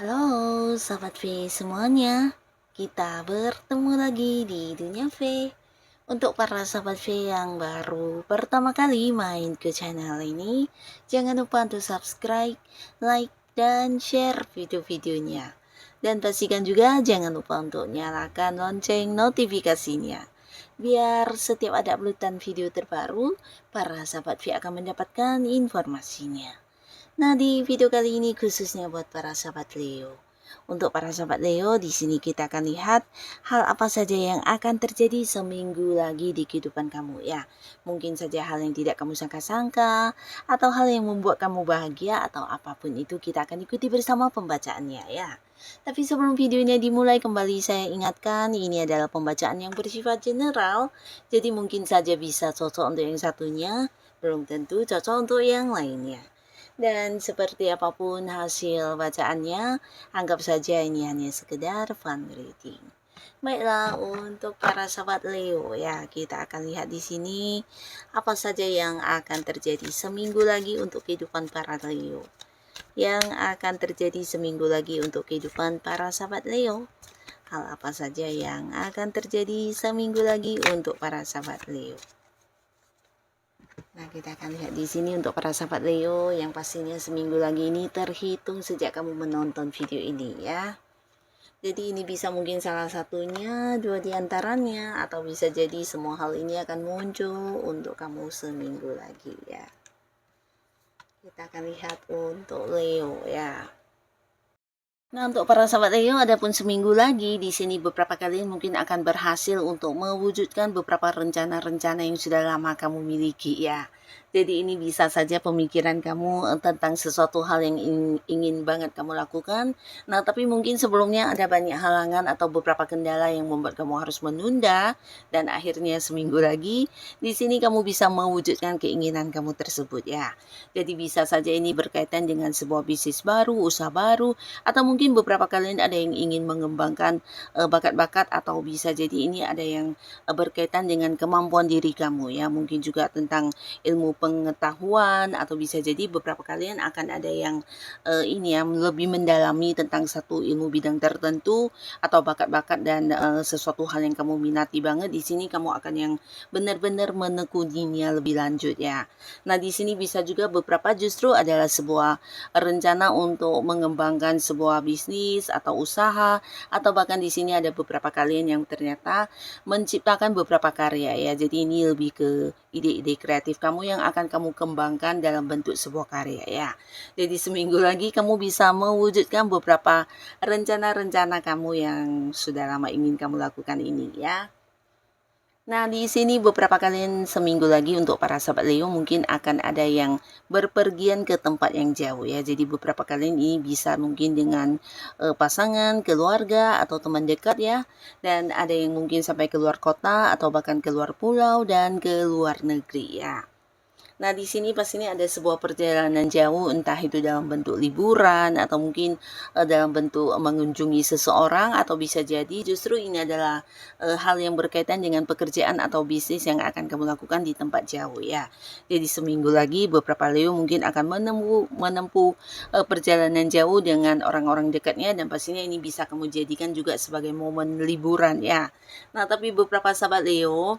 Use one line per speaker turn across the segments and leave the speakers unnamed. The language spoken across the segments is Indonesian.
Halo Sobat V semuanya, kita bertemu lagi di Dunia V. Untuk para Sobat V yang baru pertama kali main ke channel ini, jangan lupa untuk subscribe, like, dan share video-videonya. Dan pastikan juga jangan lupa untuk nyalakan lonceng notifikasinya. Biar setiap ada uploadan video terbaru, para Sobat V akan mendapatkan informasinya. Nah, di video kali ini khususnya buat para sahabat Leo. Untuk para sahabat Leo, di sini kita akan lihat hal apa saja yang akan terjadi seminggu lagi di kehidupan kamu ya. Mungkin saja hal yang tidak kamu sangka-sangka, atau hal yang membuat kamu bahagia, atau apapun itu kita akan ikuti bersama pembacaannya ya. Tapi sebelum videonya dimulai, kembali saya ingatkan ini adalah pembacaan yang bersifat general, jadi mungkin saja bisa cocok untuk yang satunya, belum tentu cocok untuk yang lainnya. Dan seperti apapun hasil bacaannya, anggap saja ini hanya sekedar fun reading. Baiklah, untuk para sahabat Leo ya, kita akan lihat di sini apa saja yang akan terjadi seminggu lagi untuk kehidupan para Leo. Yang akan terjadi seminggu lagi untuk kehidupan para sahabat Leo. Hal apa saja yang akan terjadi seminggu lagi untuk para sahabat Leo. Nah, kita akan lihat di sini untuk para sahabat Leo yang pastinya seminggu lagi ini terhitung sejak kamu menonton video ini ya. Jadi ini bisa mungkin salah satunya, dua diantaranya, atau bisa jadi semua hal ini akan muncul untuk kamu seminggu lagi ya. Kita akan lihat untuk Leo ya. Nah, untuk para sahabat Leo, adapun seminggu lagi di sini beberapa kalian mungkin akan berhasil untuk mewujudkan beberapa rencana-rencana yang sudah lama kamu miliki ya. Jadi ini bisa saja pemikiran kamu tentang sesuatu hal yang ingin banget kamu lakukan. Nah, tapi mungkin sebelumnya ada banyak halangan atau beberapa kendala yang membuat kamu harus menunda, dan akhirnya seminggu lagi di sini kamu bisa mewujudkan keinginan kamu tersebut ya. Jadi bisa saja ini berkaitan dengan sebuah bisnis baru, usaha baru, atau mungkin beberapa kalian ada yang ingin mengembangkan bakat-bakat, atau bisa jadi ini ada yang berkaitan dengan kemampuan diri kamu ya. Mungkin juga tentang ilmu pengetahuan, atau bisa jadi beberapa kalian akan ada yang ini ya, lebih mendalami tentang satu ilmu bidang tertentu atau bakat-bakat dan sesuatu hal yang kamu minati banget. Di sini kamu akan yang benar-benar menekuninya lebih lanjut ya. Nah, di sini bisa juga beberapa justru adalah sebuah rencana untuk mengembangkan sebuah bisnis atau usaha, atau bahkan di sini ada beberapa kalian yang ternyata menciptakan beberapa karya ya. Jadi ini lebih ke ide-ide kreatif kamu yang akan kamu kembangkan dalam bentuk sebuah karya ya. Jadi seminggu lagi kamu bisa mewujudkan beberapa rencana-rencana kamu yang sudah lama ingin kamu lakukan ini ya. Nah, di sini beberapa kalian seminggu lagi untuk para sahabat Leo mungkin akan ada yang berpergian ke tempat yang jauh ya. Jadi beberapa kalian ini bisa mungkin dengan pasangan, keluarga, atau teman dekat ya. Dan ada yang mungkin sampai keluar kota atau bahkan keluar pulau dan ke luar negeri ya. Nah, di sini pastinya ada sebuah perjalanan jauh, entah itu dalam bentuk liburan atau mungkin dalam bentuk mengunjungi seseorang, atau bisa jadi justru ini adalah hal yang berkaitan dengan pekerjaan atau bisnis yang akan kamu lakukan di tempat jauh ya. Jadi seminggu lagi beberapa Leo mungkin akan menempuh perjalanan jauh dengan orang-orang dekatnya, dan pastinya ini bisa kamu jadikan juga sebagai momen liburan ya. Nah, tapi beberapa sahabat Leo,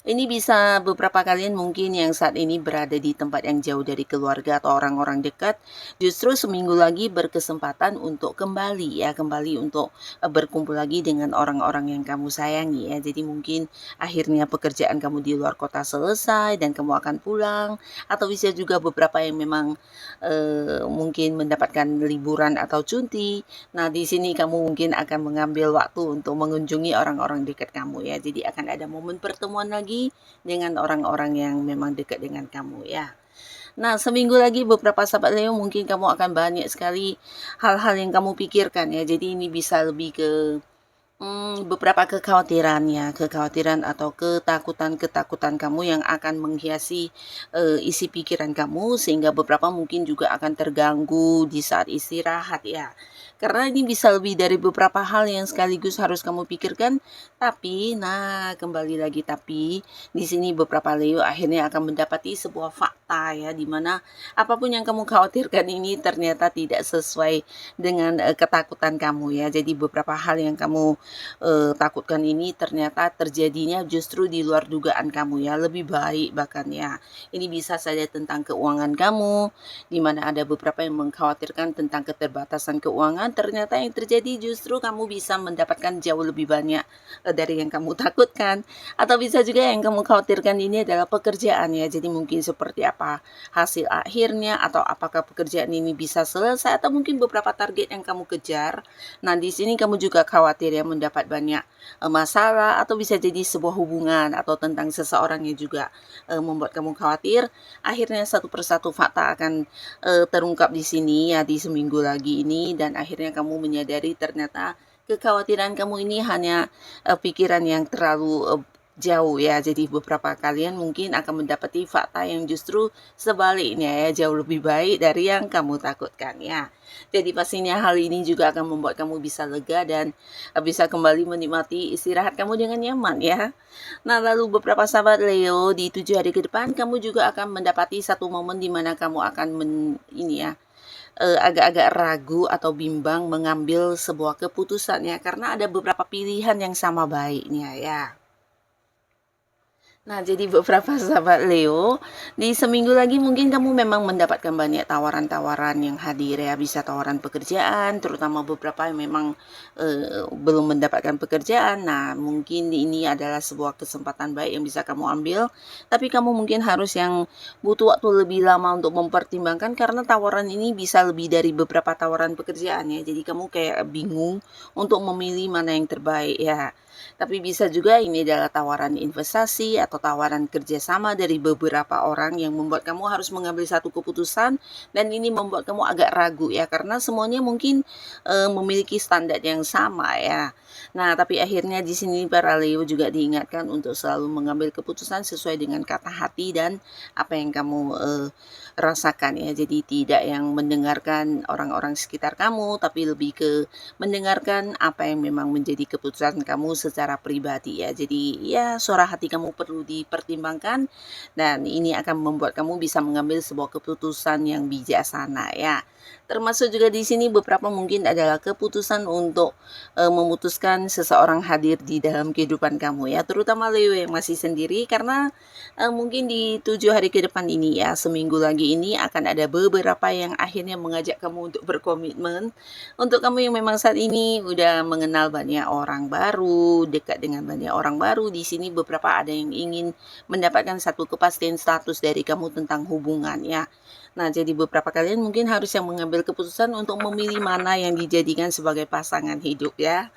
ini bisa beberapa kalian mungkin yang saat ini berada di tempat yang jauh dari keluarga atau orang-orang dekat, justru seminggu lagi berkesempatan untuk kembali ya, kembali untuk berkumpul lagi dengan orang-orang yang kamu sayangi ya. Jadi mungkin akhirnya pekerjaan kamu di luar kota selesai dan kamu akan pulang, atau bisa juga beberapa yang memang mungkin mendapatkan liburan atau cuti. Nah, di sini kamu mungkin akan mengambil waktu untuk mengunjungi orang-orang dekat kamu ya. Jadi akan ada momen pertemuan lagi dengan orang-orang yang memang dekat dengan kamu ya. Nah, seminggu lagi beberapa sahabat Leo mungkin kamu akan banyak sekali hal-hal yang kamu pikirkan ya. Jadi ini bisa lebih ke beberapa kekhawatiran atau ketakutan-ketakutan kamu yang akan menghiasi, isi pikiran kamu sehingga beberapa mungkin juga akan terganggu di saat istirahat ya. Karena ini bisa lebih dari beberapa hal yang sekaligus harus kamu pikirkan, tapi nah kembali lagi tapi, di sini beberapa Leo akhirnya akan mendapati sebuah fakta ya, di mana apapun yang kamu khawatirkan ini ternyata tidak sesuai dengan, ketakutan kamu ya. Jadi beberapa hal yang kamu takutkan ini ternyata terjadinya justru di luar dugaan kamu ya, lebih baik bahkan ya. Ini bisa saja tentang keuangan kamu, di mana ada beberapa yang mengkhawatirkan tentang keterbatasan keuangan, ternyata yang terjadi justru kamu bisa mendapatkan jauh lebih banyak dari yang kamu takutkan. Atau bisa juga yang kamu khawatirkan ini adalah pekerjaan ya, jadi mungkin seperti apa hasil akhirnya, atau apakah pekerjaan ini bisa selesai, atau mungkin beberapa target yang kamu kejar. Nah, di sini kamu juga khawatir ya mendapat banyak masalah, atau bisa jadi sebuah hubungan atau tentang seseorang yang juga membuat kamu khawatir. Akhirnya satu persatu fakta akan terungkap di sini ya di seminggu lagi ini, dan akhirnya kamu menyadari ternyata kekhawatiran kamu ini hanya pikiran yang terlalu jauh ya. Jadi beberapa kalian mungkin akan mendapati fakta yang justru sebaliknya ya, jauh lebih baik dari yang kamu takutkan ya. Jadi pastinya hal ini juga akan membuat kamu bisa lega dan bisa kembali menikmati istirahat kamu dengan nyaman ya. Nah, lalu beberapa sahabat Leo, di 7 hari ke depan kamu juga akan mendapati satu momen di mana kamu akan agak-agak ragu atau bimbang mengambil sebuah keputusan ya, karena ada beberapa pilihan yang sama baiknya ya. Nah, jadi beberapa sahabat Leo, di seminggu lagi mungkin kamu memang mendapatkan banyak tawaran-tawaran yang hadir ya, bisa tawaran pekerjaan, terutama beberapa yang memang belum mendapatkan pekerjaan. Nah, mungkin ini adalah sebuah kesempatan baik yang bisa kamu ambil, tapi kamu mungkin harus yang butuh waktu lebih lama untuk mempertimbangkan, karena tawaran ini bisa lebih dari beberapa tawaran pekerjaan ya. Jadi kamu kayak bingung untuk memilih mana yang terbaik ya. Tapi bisa juga ini adalah tawaran investasi atau tawaran kerjasama dari beberapa orang yang membuat kamu harus mengambil satu keputusan, dan ini membuat kamu agak ragu ya, karena semuanya mungkin memiliki standar yang sama ya. Nah, tapi akhirnya di sini para Leo juga diingatkan untuk selalu mengambil keputusan sesuai dengan kata hati dan apa yang kamu rasakan ya. Jadi tidak yang mendengarkan orang-orang sekitar kamu, tapi lebih ke mendengarkan apa yang memang menjadi keputusan kamu secara pribadi ya. Jadi ya, suara hati kamu perlu dipertimbangkan, dan ini akan membuat kamu bisa mengambil sebuah keputusan yang bijaksana ya. Termasuk juga di sini beberapa mungkin adalah keputusan untuk memutuskan seseorang hadir di dalam kehidupan kamu ya, terutama Leo yang masih sendiri, karena mungkin di 7 hari ke depan ini ya, seminggu lagi ini akan ada beberapa yang akhirnya mengajak kamu untuk berkomitmen. Untuk kamu yang memang saat ini udah mengenal banyak orang baru, dekat dengan banyak orang baru, di sini beberapa ada yang ingin mendapatkan satu kepastian status dari kamu tentang hubungan ya. Nah, jadi beberapa kalian mungkin harus yang mengambil keputusan untuk memilih mana yang dijadikan sebagai pasangan hidup ya.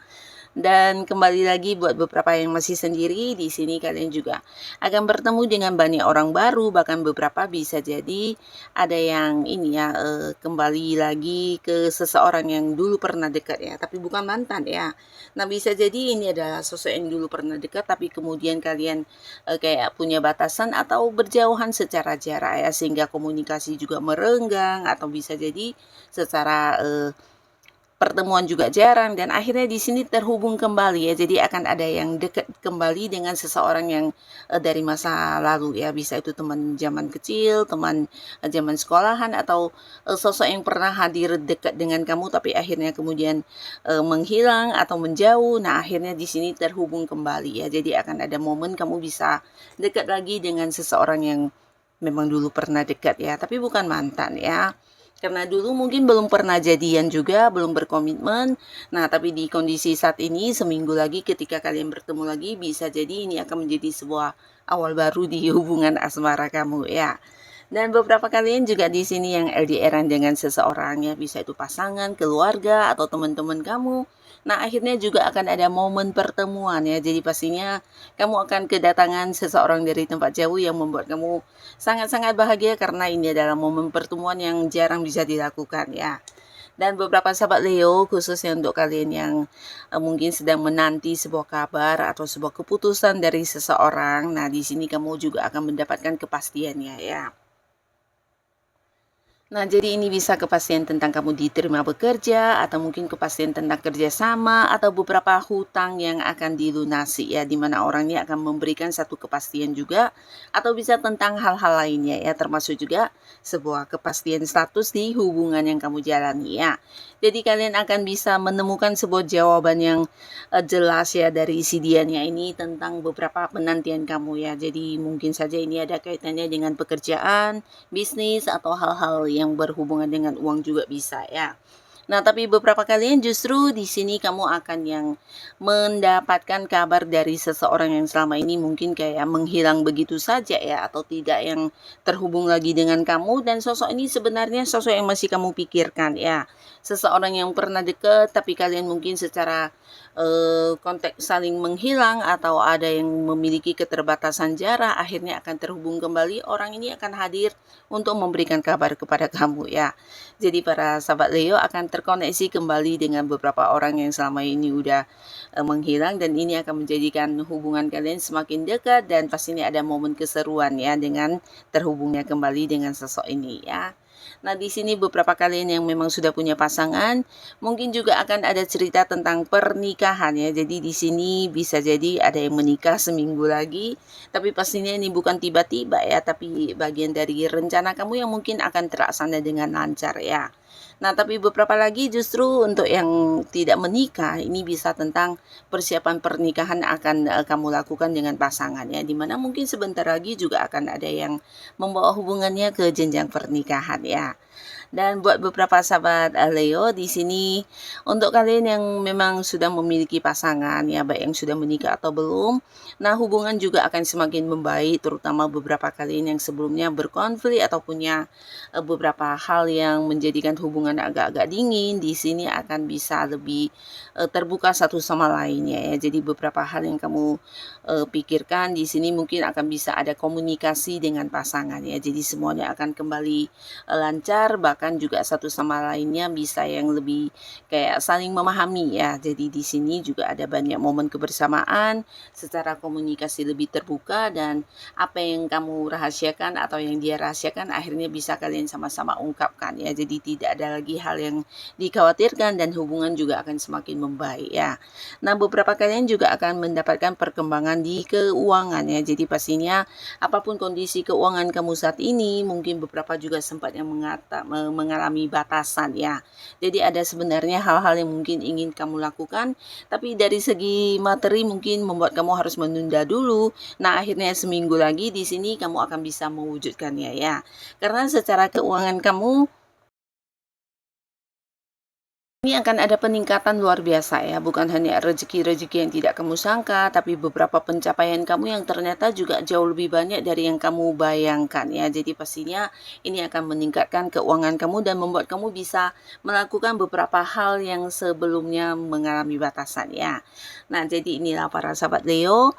Dan kembali lagi buat beberapa yang masih sendiri, di sini kalian juga akan bertemu dengan banyak orang baru, bahkan beberapa bisa jadi ada yang ini ya, kembali lagi ke seseorang yang dulu pernah dekat ya, tapi bukan mantan ya. Nah, bisa jadi ini adalah sosok yang dulu pernah dekat, tapi kemudian kalian kayak punya batasan atau berjauhan secara jarak ya, sehingga komunikasi juga merenggang, atau bisa jadi secara pertemuan juga jarang, dan akhirnya di sini terhubung kembali ya. Jadi akan ada yang dekat kembali dengan seseorang yang dari masa lalu ya, bisa itu teman zaman kecil, teman zaman sekolahan, atau sosok yang pernah hadir dekat dengan kamu tapi akhirnya kemudian menghilang atau menjauh. Nah, akhirnya di sini terhubung kembali ya. Jadi akan ada momen kamu bisa dekat lagi dengan seseorang yang memang dulu pernah dekat ya, tapi bukan mantan ya. Karena dulu mungkin belum pernah jadian juga, belum berkomitmen. Nah, tapi di kondisi saat ini, seminggu lagi ketika kalian bertemu lagi, bisa jadi ini akan menjadi sebuah awal baru di hubungan asmara kamu ya. Dan beberapa kalian juga di sini yang LDR-an dengan seseorang ya, bisa itu pasangan, keluarga, atau teman-teman kamu. Nah, akhirnya juga akan ada momen pertemuan ya. Jadi pastinya kamu akan kedatangan seseorang dari tempat jauh yang membuat kamu sangat-sangat bahagia karena ini adalah momen pertemuan yang jarang bisa dilakukan ya. Dan beberapa sahabat Leo, khususnya untuk kalian yang mungkin sedang menanti sebuah kabar atau sebuah keputusan dari seseorang. Nah, di sini kamu juga akan mendapatkan kepastiannya ya. Nah, jadi ini bisa kepastian tentang kamu diterima bekerja, atau mungkin kepastian tentang kerjasama, atau beberapa hutang yang akan dilunasi ya, di mana orangnya akan memberikan satu kepastian juga, atau bisa tentang hal-hal lainnya ya, termasuk juga sebuah kepastian status di hubungan yang kamu jalani ya. Jadi kalian akan bisa menemukan sebuah jawaban yang jelas ya dari isi dianya ini tentang beberapa penantian kamu ya. Jadi mungkin saja ini ada kaitannya dengan pekerjaan, bisnis, atau hal-hal yang berhubungan dengan uang juga bisa ya. Nah, tapi beberapa kalian justru di sini kamu akan yang mendapatkan kabar dari seseorang yang selama ini mungkin kayak menghilang begitu saja ya, atau tidak yang terhubung lagi dengan kamu, dan sosok ini sebenarnya sosok yang masih kamu pikirkan ya. Seseorang yang pernah dekat tapi kalian mungkin secara konteks saling menghilang atau ada yang memiliki keterbatasan jarak, akhirnya akan terhubung kembali. Orang ini akan hadir untuk memberikan kabar kepada kamu ya. Jadi para sahabat Leo akan terkoneksi kembali dengan beberapa orang yang selama ini udah menghilang, dan ini akan menjadikan hubungan kalian semakin dekat, dan pastinya ada momen keseruan ya dengan terhubungnya kembali dengan sosok ini ya. Nah, di sini beberapa kalian yang memang sudah punya pasangan, mungkin juga akan ada cerita tentang pernikahan ya. Jadi di sini bisa jadi ada yang menikah seminggu lagi, tapi pastinya ini bukan tiba-tiba ya, tapi bagian dari rencana kamu yang mungkin akan terlaksana dengan lancar ya. Nah, tapi beberapa lagi justru untuk yang tidak menikah, ini bisa tentang persiapan pernikahan akan kamu lakukan dengan pasangan ya, dimana mungkin sebentar lagi juga akan ada yang membawa hubungannya ke jenjang pernikahan ya. Dan buat beberapa sahabat Leo di sini, untuk kalian yang memang sudah memiliki pasangan ya, baik yang sudah menikah atau belum, nah hubungan juga akan semakin membaik, terutama beberapa kalian yang sebelumnya berkonflik atau punya beberapa hal yang menjadikan hubungan agak-agak dingin, di sini akan bisa lebih terbuka satu sama lainnya ya. Jadi beberapa hal yang kamu pikirkan di sini mungkin akan bisa ada komunikasi dengan pasangan ya. Jadi semuanya akan kembali lancar, bahkan juga satu sama lainnya bisa yang lebih kayak saling memahami ya. Jadi di sini juga ada banyak momen kebersamaan, secara komunikasi lebih terbuka, dan apa yang kamu rahasiakan atau yang dia rahasiakan akhirnya bisa kalian sama-sama ungkapkan ya. Jadi tidak ada lagi hal yang dikhawatirkan, dan hubungan juga akan semakin membaik ya. Nah, beberapa kalian juga akan mendapatkan perkembangan di keuangan ya. Jadi pastinya apapun kondisi keuangan kamu saat ini, mungkin beberapa juga sempat yang mengalami batasan ya. Jadi ada sebenarnya hal-hal yang mungkin ingin kamu lakukan, tapi dari segi materi mungkin membuat kamu harus menunda dulu. Nah, akhirnya seminggu lagi di sini kamu akan bisa mewujudkannya ya. Karena secara keuangan kamu ini akan ada peningkatan luar biasa ya, bukan hanya rezeki-rezeki yang tidak kamu sangka, tapi beberapa pencapaian kamu yang ternyata juga jauh lebih banyak dari yang kamu bayangkan ya. Jadi pastinya ini akan meningkatkan keuangan kamu dan membuat kamu bisa melakukan beberapa hal yang sebelumnya mengalami batasan ya. Nah, jadi inilah para sahabat Leo,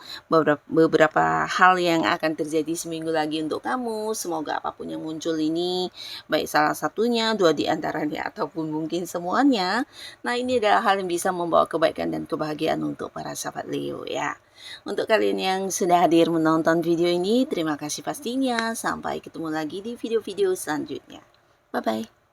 beberapa hal yang akan terjadi seminggu lagi untuk kamu. Semoga apapun yang muncul ini, baik salah satunya, dua di antaranya, ataupun mungkin semuanya, nah ini adalah hal yang bisa membawa kebaikan dan kebahagiaan untuk para sahabat Leo ya. Untuk kalian yang sudah hadir menonton video ini, terima kasih pastinya. Sampai ketemu lagi di video-video selanjutnya. Bye-bye.